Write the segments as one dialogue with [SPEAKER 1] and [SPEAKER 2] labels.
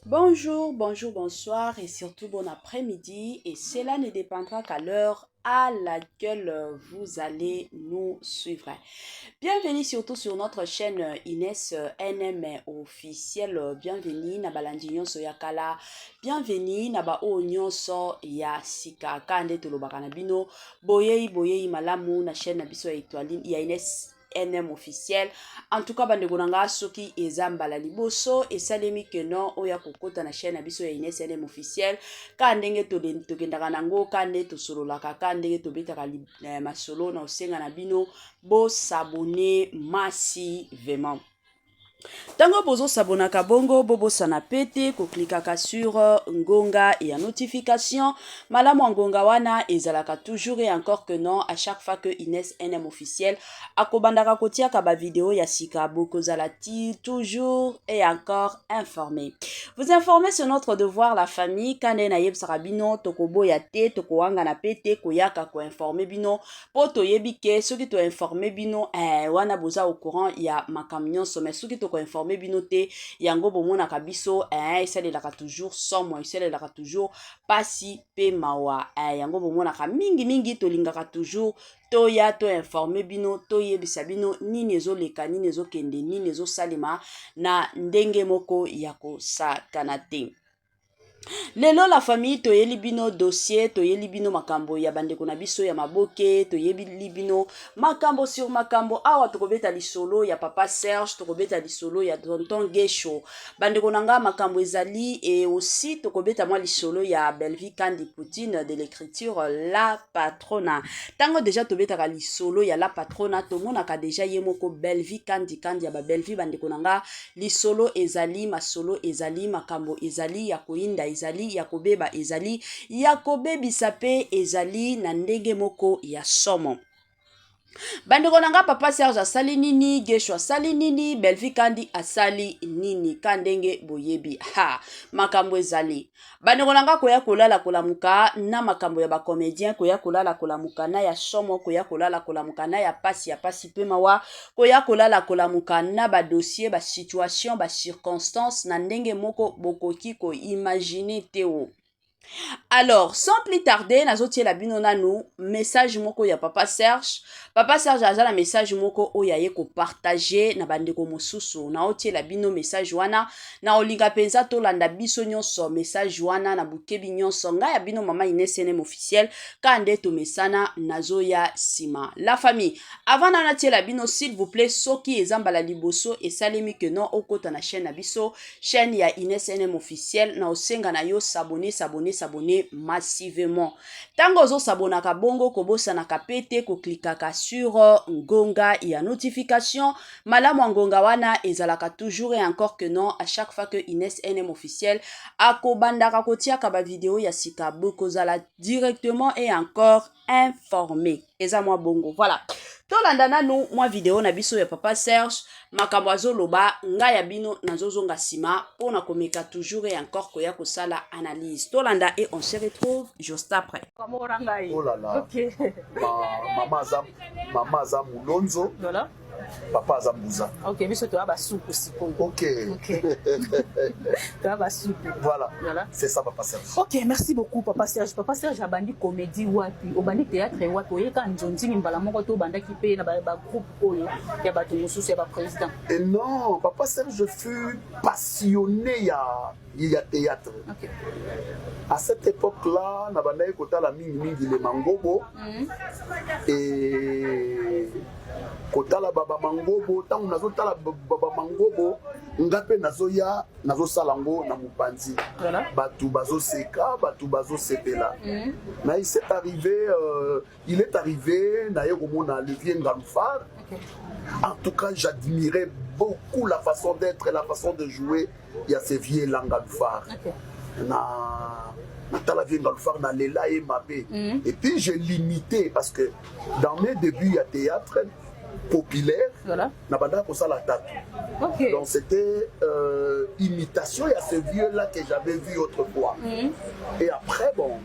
[SPEAKER 1] Bonjour, bonjour, bonsoir et surtout bon après-midi. Et cela ne dépendra qu'à l'heure à laquelle vous allez nous suivre. Bienvenue surtout sur notre chaîne Inès NM officielle. Bienvenue na balandinyo soyakala. Bienvenue na ba o nyonso ya sika kande tolobaka na bino. Boyei malamu na chaîne na biso ya étoile ya Inès NM officiel. En tout cas, bandeko nanga soki ezamba la liboso et salemi que non oya kokota na chaîne abiso ya Inès NM officiel. Ka ndenge to kendaka nango ka nde to sololaka ka ndenge to betaka masolo na osenga na bino bo s'abonner massivement. Tango bozo sabonaka bongo bobo sana pete ko klikaka sur ngonga et notification malamu ngonga wana ezalaka toujours et encore que non à chaque fois que Inès NM officiel akobandaka kotiaka ba vidéo ya sika boko zalati toujours et encore informé. Vous informer sur notre devoir la famille kande na yebsaka bino tokobo ya te tokowanga na pete koyaka ko informer bino poto yebike soki to informer bino wana boza au courant ya makamnyon sommet soki to ko informer bino te yango bomonaka biso esalelaka toujours somo esalelaka toujours pasi pe mawa yango bomonaka mingi tolingaka toujours toya to informer bino toyebisa bino nini ezoleka nini ezokende nini ezosalema na ndenge moko ya kosakana te. Lelo la famille toyeli bino dossier toyeli bino makambo ya bandeko na biso ya maboke toyeli bino makambo sur makambo awa tokobeta lisolo ya papa Serge tokobeta lisolo ya tonton Gesho bandeko nanga makambo ezali et aussi tokobeta mwa lisolo ya Belvi Kandi Poutine de l'écriture La Patrona. Tango déjà tobeta lisolo ya La Patrona tomonaka déjà yemoko Belvi Kandi ya ba Belvi bandeko nanga lisolo ezali masolo ezali makambo ezali ya koinda ezali ya kobeba ezali ya kobebisa pe ezali na ndenge moko ya somo. Bandeko nanga papa Serge asali nini, Gesho asali nini, Belvi Kandi asali nini, kandenge boyebi makambo ezali. Bandeko nanga koya kolala kolamuka na makambo ya ba comédien koya kolala kolamuka na ya somo koya kolala kolamuka na ya pasi pe mawa koya kolala kolamuka na ba dossier ba situation ba circonstance na ndenge moko bokoki ko imaginer teo. Alors, sans plus tarder, nazotie la bino nanu message moko ya papa Serge. Papa Serge aza la message moko oya ye ko partager na bandeko mosusu. Na otie la bino message wana na olinga penza to landa biso nyonso message wana na bukebi nyonso nga ya bino mama Inès NM officiel kande to mesana nazoya sima. La famille, avant na tie la bino s'il vous plaît soki ezamba la liboso et salemi que non okota na chaîne na biso, chaîne ya Inès NM officiel na osenga na yo s'abonner massivement. Tango zo s'abonaka bongo kobosa na kapete ko klikaka sur ngonga ya notification malamu ngonga wana ezalaka toujours et encore que non à chaque fois que Inès NM officiel akobandaka kotiaka ba vidéo ya sika boko zala directement et encore informé. Eza moi bongo. Voilà. Tolanda nanu mwa vidéo na biso ya papa Serge makambo azoloba nga ya bino nazozonga sima pona komeka toujours et encore koya kosala analyse. Tolanda et on se retrouve juste après.
[SPEAKER 2] Oh là là. OK. Maman Azam Mulonzo. Voilà. Papa Azambuza.
[SPEAKER 3] Ok, mais surtout, à soupe aussi.
[SPEAKER 2] Ok. Voilà. C'est ça, Papa Serge.
[SPEAKER 3] Ok, merci beaucoup, Papa Serge. Papa Serge a bandi comédie wapi, au bandi théâtre wapi, au yeka njonzi mbala moko to banda ki pe na ba groupe oyo ya ba tumusu ya ba président.
[SPEAKER 2] Et non, Papa Serge fut passionné ya théâtre.
[SPEAKER 3] Ok.
[SPEAKER 2] À cette époque-là, na banda kota la mingi le mangobo et kotala baba mangobo tangu nazotala baba mangobo ngape nazoya nazosalango na mupanzi batu bazoseka batu bazosepela na il est arrivé na yekomona Olivier Ngaloufar. En tout cas j'admirais beaucoup la façon d'être et la façon de jouer il y a ces vieux Ngaloufar na Natala vient dans le faire dans les là et mappé. Et puis j'ai limité parce que dans mes débuts à théâtre populaire, Nabanda pour ça la tatu. Donc c'était imitation à ce vieux là que j'avais vu autrefois. Et après bon,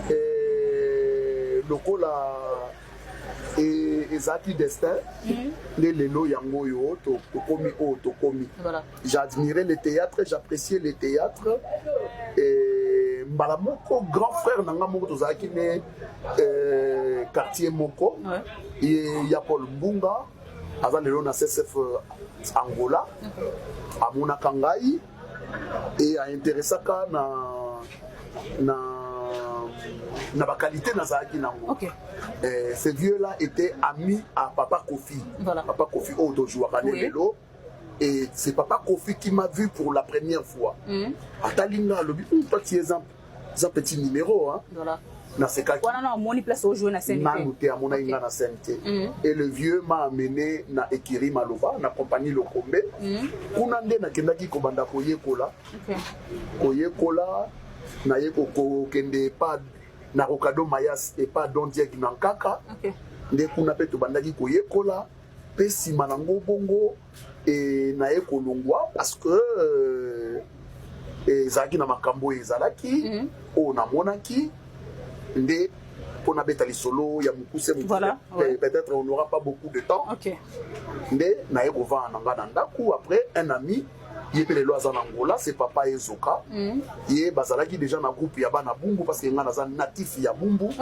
[SPEAKER 2] le coup là et ezaki destin nde lelo yango yo tokomi oyo tokomi. J'admirais le théâtre, j'appréciais le théâtre et mbala moko grand frère nanga moko tozalaki ne quartier moko ya Paul Mbunga aza lelo na CSF Angola amonaka ngai et aintéressaka na ba qualité nazalaki nango. Ce vieux là était ami à Papa Kofi. Papa Kofi Odo jouera lelo et c'est Papa Kofi qui m'a vu pour la première fois. Atalinga lobi toi tu es un petit numéro hein. Na seka ki
[SPEAKER 3] wana moni place au jouer na scène
[SPEAKER 2] na scène et le vieux m'a amené na Ekiri Maloba na compagnie Lokombe kuna nde na kendaki ko banda koyekola na yeko ko kende pas na Rokado Mayas et pas Don Dieg Nankaka nde kuna pe to bandaki koyekola pe sima nango bongo et na yeko longwa parce que ezaki na makambo ezalaki o na monaki nde pour beta solo ya mukuse peut-être on n'aura pas beaucoup de temps nde na yeko va nanga na ndaku après un ami yepele lo azana Angola c'est papa Ezoka ye bazalaki déjà na groupe ya bana bumbu parce que ngana za natif ya bumbu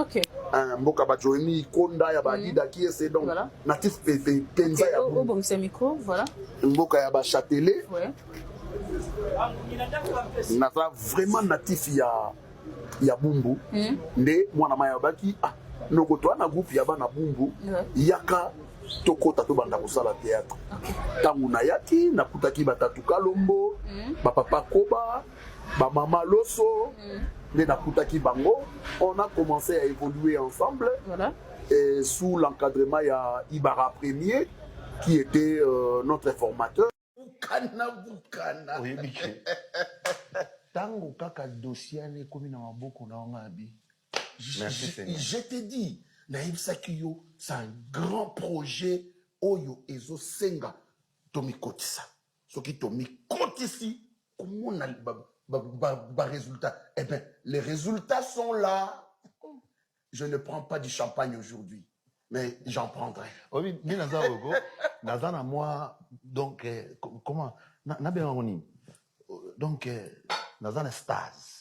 [SPEAKER 2] mboka ba Joemi Konda ya ba Lida qui est donc natif penza ya bumbu mboka ya ba Châtelet naza vraiment natif ya bumbu nde mwana maya baki noko to na groupe ya bana bumbu yaka tokota to banda kosala théâtre tangu na yaki nakutaki batatu Kalombo papa Koba mama Loso nde nakutaki bango on a commencé à évoluer ensemble et sous l'encadrement ya Ibara Premier qui était notre formateur. Bukana
[SPEAKER 4] tango kaka dossier ne komi na maboko na ngabi.
[SPEAKER 2] Je te dis naibisaki yo c'est un grand projet oyo ezo senga tomikotisa soki tomikotisi komona ba résultat eh ben les résultats sont là. Je ne prends pas du champagne aujourd'hui mais j'en prendrai.
[SPEAKER 4] Oui mais nazana moi donc comment na bien ngoni donc nazana stars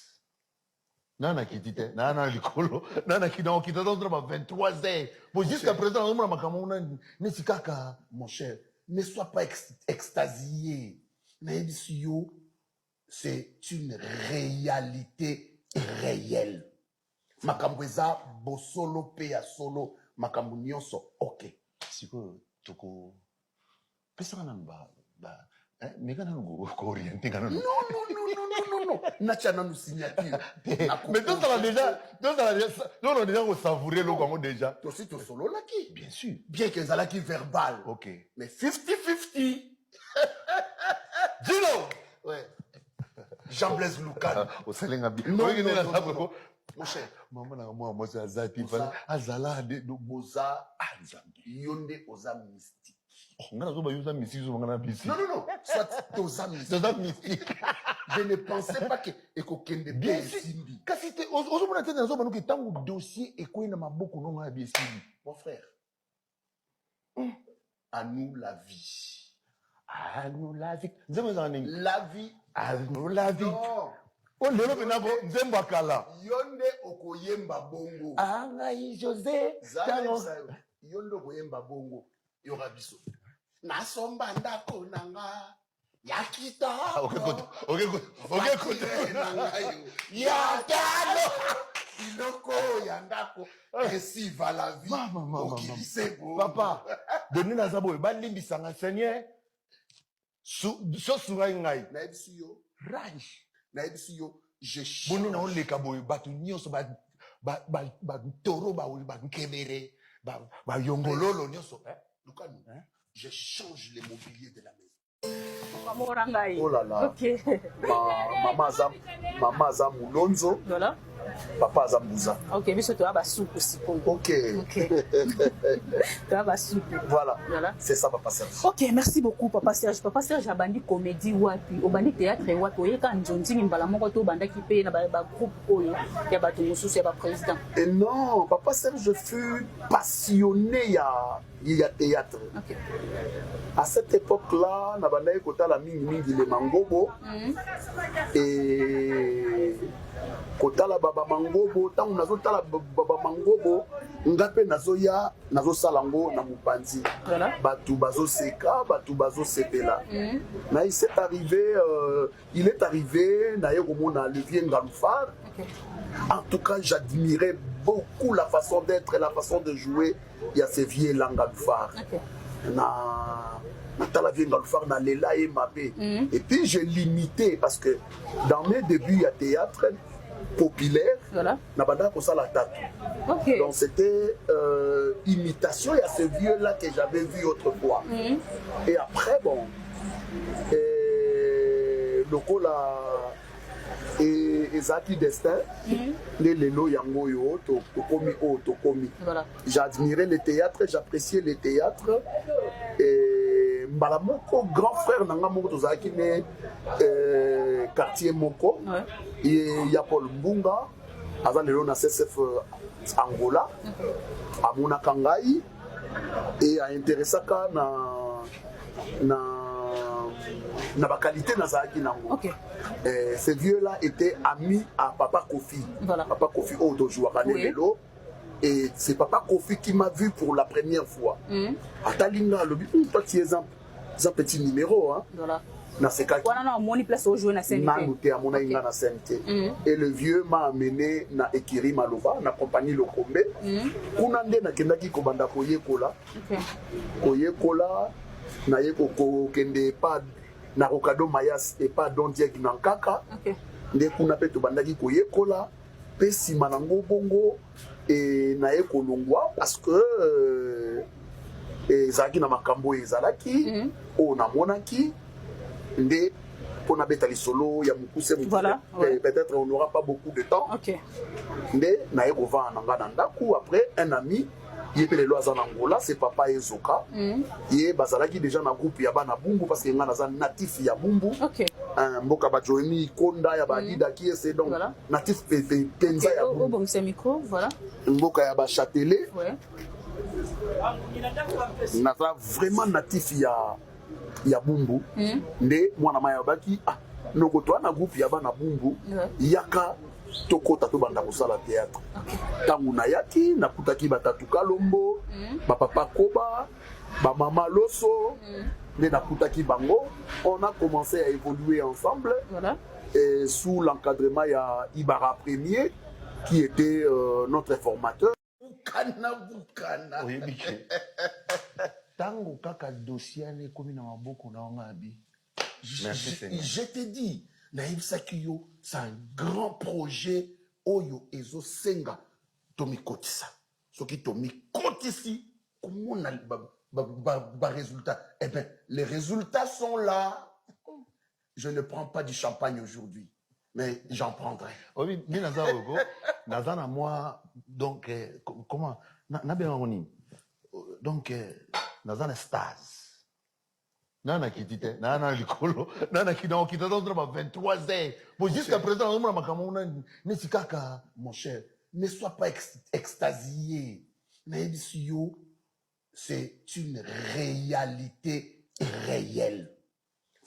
[SPEAKER 4] nana kitite nana likolo nana kidon kita dans 23h pour jusqu'à présent on m'a makamona nesi kaka.
[SPEAKER 2] Mon cher ne sois pas extasié naibisio c'est une réalité réelle makambo eza bosolo pe ya solo makambo nyonso ok
[SPEAKER 4] siko toko pesa kana ba mega na go orienté kana
[SPEAKER 2] non nacha na nous signature
[SPEAKER 4] mais tout ça déjà on a déjà savourer le Congo déjà
[SPEAKER 2] aussi to solo laki
[SPEAKER 4] bien sûr
[SPEAKER 2] bien que zalaki verbal
[SPEAKER 4] ok
[SPEAKER 2] mais 50-50
[SPEAKER 4] Gino
[SPEAKER 2] ouais Jean-Blaise Lukan
[SPEAKER 4] au salenga bien
[SPEAKER 2] non mon cher
[SPEAKER 4] maman na moi c'est azati azala de
[SPEAKER 2] boza yonde oza mystique
[SPEAKER 4] ngana zo ba yuza mystique zo ngana bisi
[SPEAKER 2] non soit toza mystique je ne pensais pas que ekokende bien simbi
[SPEAKER 4] kasi te ozo mona tena zo banuki tango dossier ekoyi na maboko no ngana bisi
[SPEAKER 2] mon frère à nous la vie
[SPEAKER 4] la vie
[SPEAKER 2] non
[SPEAKER 4] on lelo penako nzembo akala
[SPEAKER 2] yonde okoyemba bongo
[SPEAKER 4] ngai José
[SPEAKER 2] yonde okoyemba bongo yoka biso nasomba ndako nanga yakita yakalo iloko ya ndako esiva la vie okisebo
[SPEAKER 4] papa doni na zabo balimbisanga Seigneur so sungai ngai
[SPEAKER 2] na ebisi yo
[SPEAKER 4] range
[SPEAKER 2] na ebisi yo je
[SPEAKER 4] boni na oleka boy batu nyonso ba toro ba nkebere ba yongololo nyonso
[SPEAKER 2] Lukanu je change les mobiliers de la maison.
[SPEAKER 3] Morangai.
[SPEAKER 2] Oh là là.
[SPEAKER 3] Ok.
[SPEAKER 2] Maman Azam Mulonzo.
[SPEAKER 3] Voilà.
[SPEAKER 2] papa Azambuza.
[SPEAKER 3] Ok, biso tu as ba soupe aussi.
[SPEAKER 2] Ok.
[SPEAKER 3] Tu as ba soupe.
[SPEAKER 2] Voilà.
[SPEAKER 3] Voilà.
[SPEAKER 2] C'est ça, Papa Serge.
[SPEAKER 3] Ok, merci beaucoup, Papa Serge. Papa Serge a bandi comédie wapi, au bandi théâtre wapi, oyeka njonzi mbala moko to banda ki pe na ba groupe oyo ya bato mususu ya ba président.
[SPEAKER 2] Et non, Papa Serge fut passionné il y a théâtre.
[SPEAKER 3] Ok.
[SPEAKER 2] À cette époque-là, nabanda kota la mingi le mangobo et kota la baba mangobo, tant on azota la baba mangobo, ngape nazoya nazo salango na mupanzi.
[SPEAKER 3] Voilà.
[SPEAKER 2] Batu bazo seka, batu bazo sepela. Mais il est arrivé na yekomona Olivier Ngaloufar.
[SPEAKER 3] Ok.
[SPEAKER 2] En tout cas, j'admirais beaucoup la façon d'être et la façon de jouer. Il y a ces vieux Ngaloufar.
[SPEAKER 3] Ok.
[SPEAKER 2] Na vie Ngaloufar na lela et mabé. Et puis j'ai limité parce que dans mes débuts il y a théâtre populaire.
[SPEAKER 3] Voilà.
[SPEAKER 2] Na banda ko sala tatu.
[SPEAKER 3] Ok.
[SPEAKER 2] Donc c'était imitation. Il y a ce vieux là que j'avais vu autrefois. Et après bon, le cola et Zaki Destin, les Lelo Yangoyo, Tokomi O, Tokomi.
[SPEAKER 3] Voilà.
[SPEAKER 2] J'admirais le théâtre, j'appréciais le théâtre. Et Mbalamoko, grand frère Nanga Moko Tozaki, quartier Moko, et Yapol Mbunga, avant le na CSF Angola, à Monakangai, et à Interessaka na ba qualité na Zaki Nango.
[SPEAKER 3] Ok.
[SPEAKER 2] Ce vieux-là était ami à Papa Kofi.
[SPEAKER 3] Voilà.
[SPEAKER 2] Papa Kofi Odojoua Kanelo. Et c'est Papa Kofi qui m'a vu pour la première fois. Atalinga lobi, toi tu es un petit numéro hein.
[SPEAKER 3] Voilà.
[SPEAKER 2] Na sekaki.
[SPEAKER 3] Wana na moni place au jouer na CNT.
[SPEAKER 2] Na noté à mon inga na CNT. Et le vieux m'a amené na Ekiri Maloba, na compagnie Lokombe. Kuna nde na kendaki kobanda koyekola.
[SPEAKER 3] Ok.
[SPEAKER 2] Koyekola na yeko kende pas na Rokado Mayas et pas Don Dieg Nankaka.
[SPEAKER 3] Ok.
[SPEAKER 2] Nde kuna pe tobandaki koyekola pe sima nango bongo et na yekolongwa parce que ezalaki na makambo ezalaki o na monaki nde pona beta lisolo ya mukuse mukuse.
[SPEAKER 3] Voilà, ouais.
[SPEAKER 2] Peut-être on n'aura pas beaucoup de temps.
[SPEAKER 3] Ok.
[SPEAKER 2] Nde na yekova nanga na ndaku après un ami yepele lo azana Angola c'est papa Ezoka. Ye bazalaki déjà na groupe ya bana Bumbu parce que nga naza natif ya Bumbu.
[SPEAKER 3] Ok.
[SPEAKER 2] Mboka ba Joemi Konda ya ba Dida qui est donc
[SPEAKER 3] Voilà.
[SPEAKER 2] natif penza ya Bumbu.
[SPEAKER 3] Bon c'est micro, voilà.
[SPEAKER 2] Mboka ya ba Châtelet.
[SPEAKER 3] Ouais.
[SPEAKER 2] Naza vraiment natif ya Bumbu. Nde mwana maya baki noko to na groupe ya bana Bumbu yaka tokota to banda kosala théâtre. Tangu na yaki nakutaki batatu Kalombo, ba papa Koba, ba mama Loso, nde nakutaki bango. On a commencé à évoluer ensemble.
[SPEAKER 3] Voilà.
[SPEAKER 2] Et sous l'encadrement ya Ibara Premier qui était notre formateur. Bukana.
[SPEAKER 4] Oui, Miché. Tango kaka dossier ne komi na maboko na ngabi. Merci Seigneur.
[SPEAKER 2] Je t'ai dit, Naïm Sakiyo, c'est un grand projet. Oyo Ezo Senga, Tomi Kotissa. Ce qui Tomi Kotisi, comment on a le résultat? Eh bien, les résultats sont là. Je ne prends pas du champagne aujourd'hui, mais j'en prendrai.
[SPEAKER 4] Oui, mais Nazana, moi, donc, comment? Donc, Nazana Stars. Nana qui dit, Nana Licolo, Nana qui n'a quitté dans 23 ans. Bon, jusqu'à présent,
[SPEAKER 2] Mon cher, ne sois pas extasié. C'est une réalité réelle.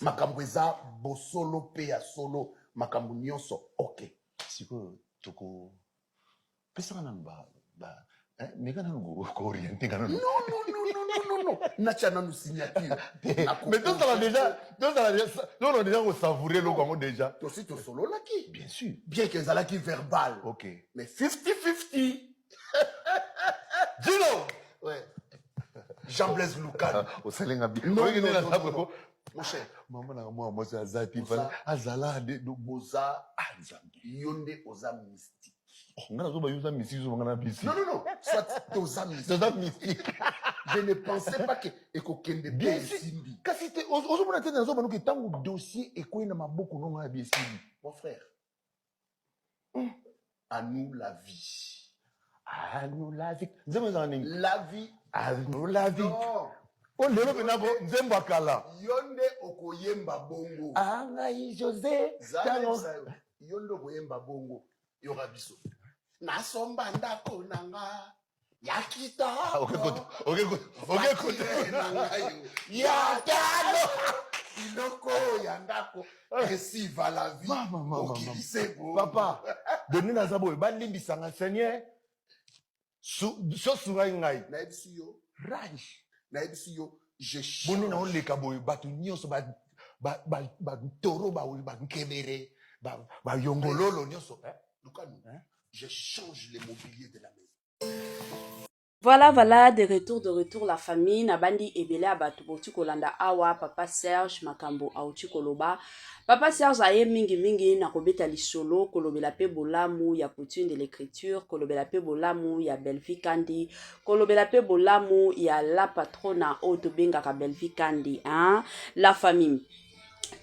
[SPEAKER 2] Makambweza, bosolo, peya solo, makambu nyonso, ok.
[SPEAKER 4] Siko, toko. Pesa namba, mais quand on orienté, quand
[SPEAKER 2] non. Nachana nous signature.
[SPEAKER 4] Mais tout ça on a déjà savouré le comment déjà.
[SPEAKER 2] Toi aussi, tu solo là qui?
[SPEAKER 4] Bien sûr.
[SPEAKER 2] Bien que ça là qui verbal.
[SPEAKER 4] Ok.
[SPEAKER 2] Mais 50-50.
[SPEAKER 4] Gino!
[SPEAKER 2] Ouais. Jean-Blaise Loukan.
[SPEAKER 4] Au Salenga bien.
[SPEAKER 2] Non. Mon cher.
[SPEAKER 4] Maman, moi, c'est Azati. Azala, de
[SPEAKER 2] Boza, Yonde Oza mystique.
[SPEAKER 4] Non.
[SPEAKER 2] Soit Oza mystique. Je ne pensais pas que Ekokende bien Simbi.
[SPEAKER 4] Kasi te ozo mona tena zo banuki tangu dossier ekoyi na maboko no nga bien Simbi.
[SPEAKER 2] Mon frère. à nous la vie.
[SPEAKER 4] À nous la vie. Nzembo za nini?
[SPEAKER 2] La vie.
[SPEAKER 4] À nous la vie.
[SPEAKER 2] Non.
[SPEAKER 4] Oh, lelo penako nzembo akala.
[SPEAKER 2] Yonde okoyemba bongo.
[SPEAKER 4] Ah, ngai José.
[SPEAKER 2] Yonde okoyemba bongo. Yoka biso. Nasomba ndako nanga. Yakita.
[SPEAKER 4] Ok,
[SPEAKER 2] Yatalo. Iloko yandako. Esiva la vie.
[SPEAKER 4] Maman.
[SPEAKER 2] Okibisebo.
[SPEAKER 4] Papa, donnez na zabo balimbisanga Seigneur. So sungai ngai.
[SPEAKER 2] Na ebisi yo.
[SPEAKER 4] Rage.
[SPEAKER 2] Na ebisi yo. Je
[SPEAKER 4] Boni na oleka boy batu nyonso ba toro ba nkebere ba yongololo nyonso.
[SPEAKER 2] Lukanu. Je change les mobiliers de la maison.
[SPEAKER 1] Voilà, de retour, la famille. Nabandi ebele abatu botu kolanda awa, papa Serge, makambo auti koloba. Papa Serge aye mingi na kobeta lisolo, kolobela pe bolamu ya coutume de l'écriture, kolobela pe bolamu ya Belvi Kandi, kolobela pe bolamu ya la patrona otobenga ka Belvi Kandi, hein? La famille.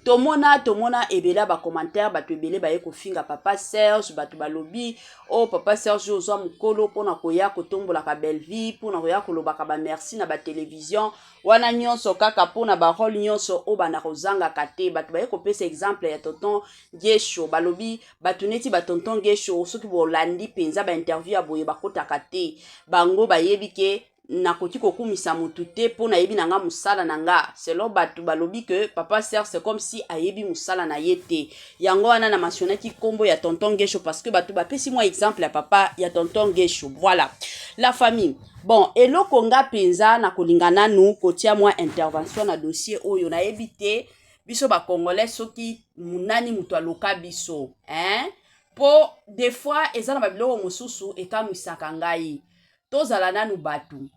[SPEAKER 1] Tomona ebele ba commentaire batu ebele ba finga papa Serge batu balobi oh papa Serge ozwa mukolo pona koya kotombola ka belle vie pona koya koloba ka ba merci na ba télévision wana nyonso kaka pona ba rôle nyonso o bana kozanga kate batu ba pesa exemple ya tonton Gesho balobi batu neti ba tonton Gesho soki bolandi penza ba interview ya boye bakota kate bango bayebi ke nakoti kokumisa mutu te pona yebi nanga musala nanga selon batu balobi que papa Serge c'est comme si ayebi musala na yete yango wana na mentionnaki kombo ya tonton Gesho parce que batu bapesi moi exemple ya papa ya tonton Gesho. Voilà la famille. Bon eloko nga penza na kolingana nu kotia moi intervention na dossier oyo na yebi te biso ba congolais soki munani mutu aloka biso hein po des fois ezana babilo mosusu ekamusaka ngai tozala nanu batu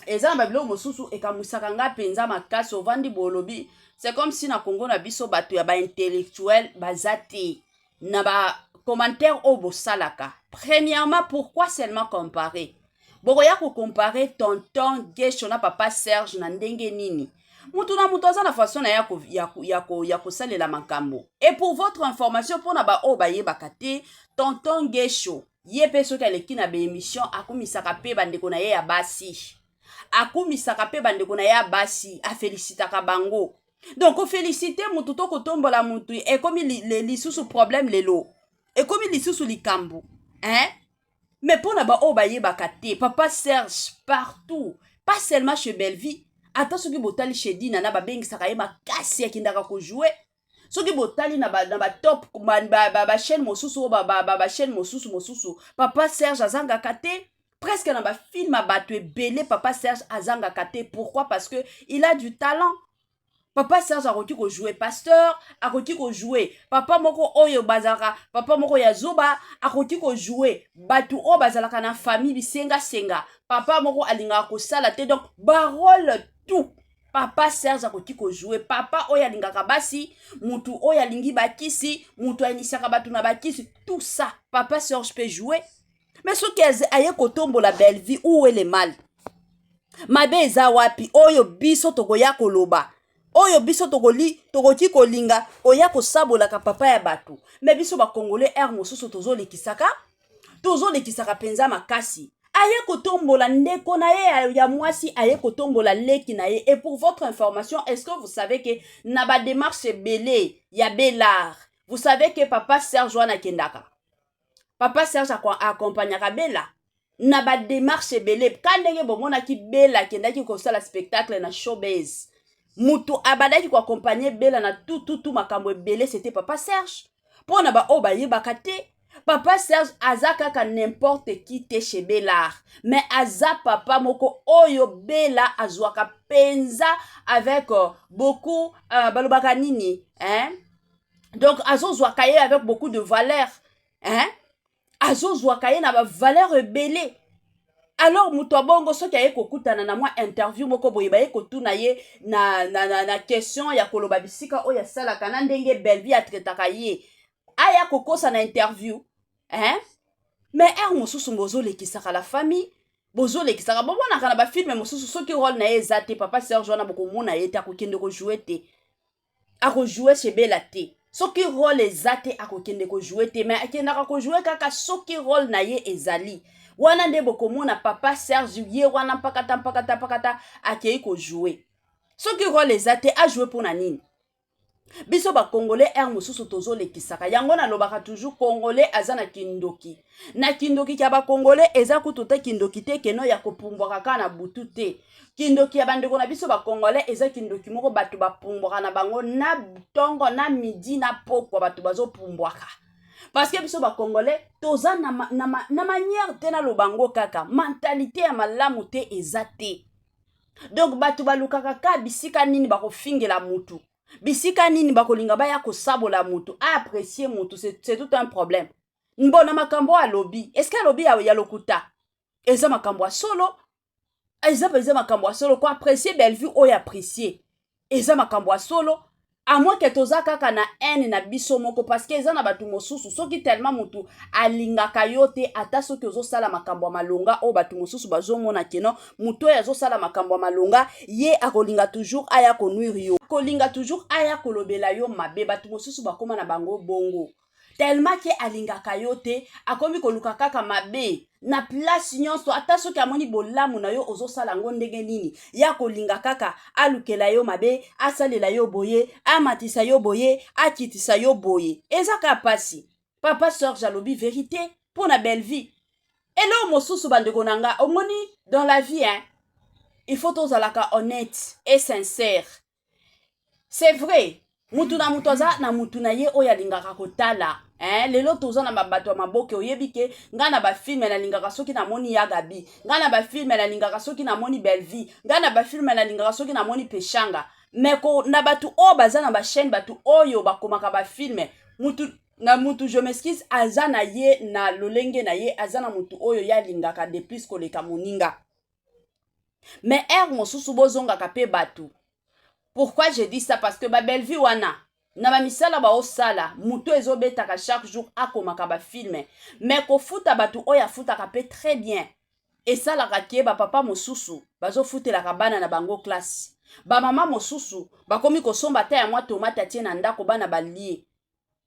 [SPEAKER 1] eza na babilo mosusu ekamusaka nga penza makasi ovandi bolobi c'est comme si na Congo na biso batu ya ba intellectuel bazate na ba commentaire o bosalaka. Premièrement, pourquoi seulement comparer? Bokoya ko comparer tonton Gesho na papa Serge na ndenge nini? Mutu na mutu aza na façon na ya kosalela makambo. Et pour votre information, pour na ba o baye bakate tonton Gesho yepe soki aleki na ba émission akumisaka pe bandeko na ye ya basi. Akumisaka pe bandeko na ya basi a félicitaka bango. Donc o féliciter mutu to kotombola mutu e komi lisusu problème lelo. E komi lisusu likambo. Hein? Mais pour na ba o baye bakate papa Serge partout, pas seulement chez Belleville. Ata soki botali chez Dina na ba bengisaka ye makasi akindaka ko jouer. Soki botali na ba top ba chaîne mosusu ba chaîne mosusu papa Serge azanga kate presque na ba film abatu ebele papa Serge azanga kate. Pourquoi? Parce que il a du talent. Papa Serge a ko jouer pasteur, a ko jouer papa moko oyo bazaka, papa moko ya zoba a ko jouer batu o bazalaka na famille bisenga papa moko alinga ko sala te donc barole tout. Papa Serge a ko jouer papa oyo alingaka basi, mutu oyo alingi bakisi, mutu anisaka batu na bakisi, tout ça papa Serge peut jouer. Mais ce qu'elle aye kotombola belle vie où est le mal? Mabe eza wapi oyo biso tokoya koloba? Oyo biso tokoki kolinga oya kosabola ka papa ya batu. Mais biso ba congolais er mosusu tozo lekisaka penza makasi. Aye kotombola ndeko na ye ya mwasi aye kotombola leki na ye. Et pour votre information, est-ce que vous savez que na ba démarche belé ya Bellard? Vous savez que papa Serge wana kendaka. Papa Serge accompagnera Bella. Na ba démarche belé. Kandenge bomona ki Bella kendaki ko sala spectacle na showbiz. Mutu abadaki ko accompagner Bella na tout makambo belé, c'était papa Serge. Pour na ba o ba yebakate. Papa Serge azaka ka n'importe qui te chez Bellard. Mais aza papa moko oyo Bella azwaka penza avec beaucoup balobaka nini, hein? Donc azo zwaka ye avec beaucoup de valeur, hein? Azo zwaka ye na ba valeur belé. Alors mutu abongo soki aye kokutana na mwa interview moko boye baye kotuna ye na question ya koloba bisika oya sala kana ndenge Belleville atretaka ye. Aya kokosa na interview, hein? Mais mosusu bozo lekisaka la famille, bozo lekisaka bomona kana ba film mosusu soki rôle na ezate papa Serge wana boko mona ye ta kokende ko jouer te. A ko jouer chez Bella te. soki rôle ezate akokende ko jouer te mais akendaka ko jouer kaka soki rôle na ye ezali wana nde bokomona papa Serge ye wana pakata akei ko jouer soki rôle ezate a jouer pour na nini biso ba congolais mosusu tozo lekisaka yango na lobaka toujours congolais azana kindoki na kindoki kya ba congolais eza kutu te kindoki te keno ya kopumbwaka kana butu te kindoki ya bandeko na biso ba congolais eza kindoki moko batu bapumbwaka na bango na tongo na midi na pokwa batu bazo pumbwaka parce que biso ba congolais toza na manière te na lobango kaka mentalité ya malamu te eza te donc batu balukaka ka bisika nini bakofingela mutu bisika nini bakolinga baya kosabola mutu a apprécier mutu c'est tout un problème mbona makambo a lobby est-ce que lobby ya lokuta eza makambo solo eza makambo solo ko apprécier belle vue o apprécier eza makambo solo à moins que toza kaka na haine na biso moko parce que eza na batu mosusu soki tellement mutu alingaka yo te ata soki ozosala makambo malonga o batu mosusu bazomona keno mutu oyo azosala makambo malonga ye akolinga toujours aya konuire yo kolinga toujours aya kolobela yo mabe batu mosusu bakoma na bango bongo tellement que alingaka yo te akomi koluka kaka mabe na place nyonso ata soki amoni bolamu na yo ozosala ngo ndenge nini ya kolinga kaka alukela yo mabe asalela yo boye amatisa yo boye akitisa yo boye ezaka pasi papa Serge alobi vérité pour na belle vie elo mosusu bandeko nanga omoni dans la vie hein il faut tozalaka honnête et sincère c'est vrai mutu na mutoza na mutu na ye oya lingaka kotala lelo toza na babato maboke oyebike ngana ba film na lingaka soki na moni Yagabi ngana ba film na lingaka soki na moni Belleville ngana ba film na lingaka soki na moni Peshanga meko na batu o baza na ba chaîne batu oyo bakomaka ba film mutu na mutu je m'excuse azana ye na lolenge na ye azana mutu oyo ya lingaka de plus koleka moninga mais mosusu bozonga pe batu. Pourquoi je dis ça? Parce que ba belle vie wana na ba misala ba osala muto ezobetaka chaque jour akomaka ba filme mais ko futa batu oya futa ka pe très bien et ça la rakie ba papa mosusu bazo futela ka bana na bango classe ba mama mosusu bakomi ko somba ta ya mwa tomate tie na ndako bana balie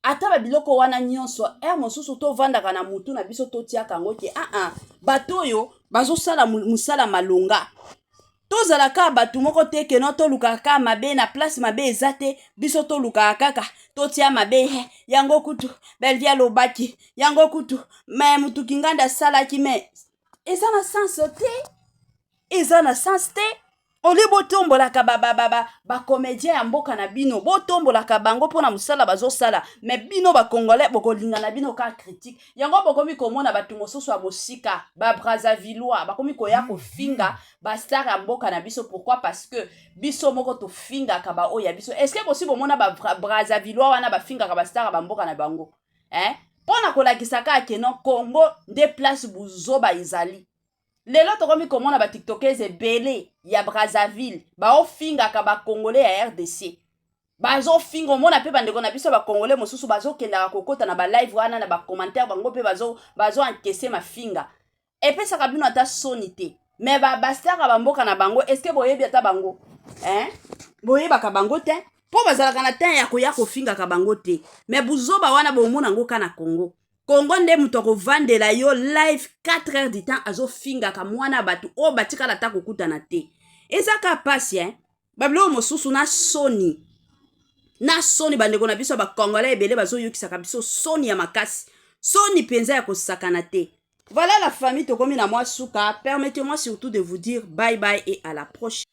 [SPEAKER 1] ata ba biloko wana nyonso mosusu to vandaka na mutu na biso to tia kango ke bato yo bazo sala musala malonga tozalaka batu moko te keno tolukaka mabe na place mabe ezate biso tolukaka kaka totia mabe yango kutu Belvia lobaki yango kutu mais mutu kinganda salaki mais eza na sens te oli botombolaka ba comédien ya mboka na bino botombolaka bango pona musala bazosala mais bino ba congolais bokolinga na bino ka critique yango bokomi komona batu mosusu ya bosika ba Brazzavillois bakomi koya kofinga ba star ya mboka na biso pourquoi parce que biso moko to finga ka ba oya biso est-ce que possible mona ba Brazzavillois wana ba finga ka ba star ba mboka na bango pona kolakisa ka keno Congo de place buzoba izali lelo tokomi komona ba tiktokers ebele ya Brazzaville ba ofinga ka ba congolais ya RDC bazo finga mona pe bandeko na biso ba congolais mosusu bazo kenda kokota na ba live wana na ba commentaire bango pe bazo encaisser ma finga epesa ka bino ata sonité mais ba star ba mboka na bango est-ce que boyebi ata bango boyeba ka bango te po bazalaka na temps ya koya kofinga ka bango te mais buzoba wana bomona ngo kana Congo nde muto kovandela yo live 4 heures du temps azo finga ka mwana batu o batika la ta kokutana te ezaka pasi bablo mosusu na soni bandeko na biso ba congolais ebele bazo yokisa ka biso soni ya makasi soni penza ya kosakana te. Voilà la famille tokomi na moi suka, permettez-moi surtout de vous dire bye bye et à la prochaine.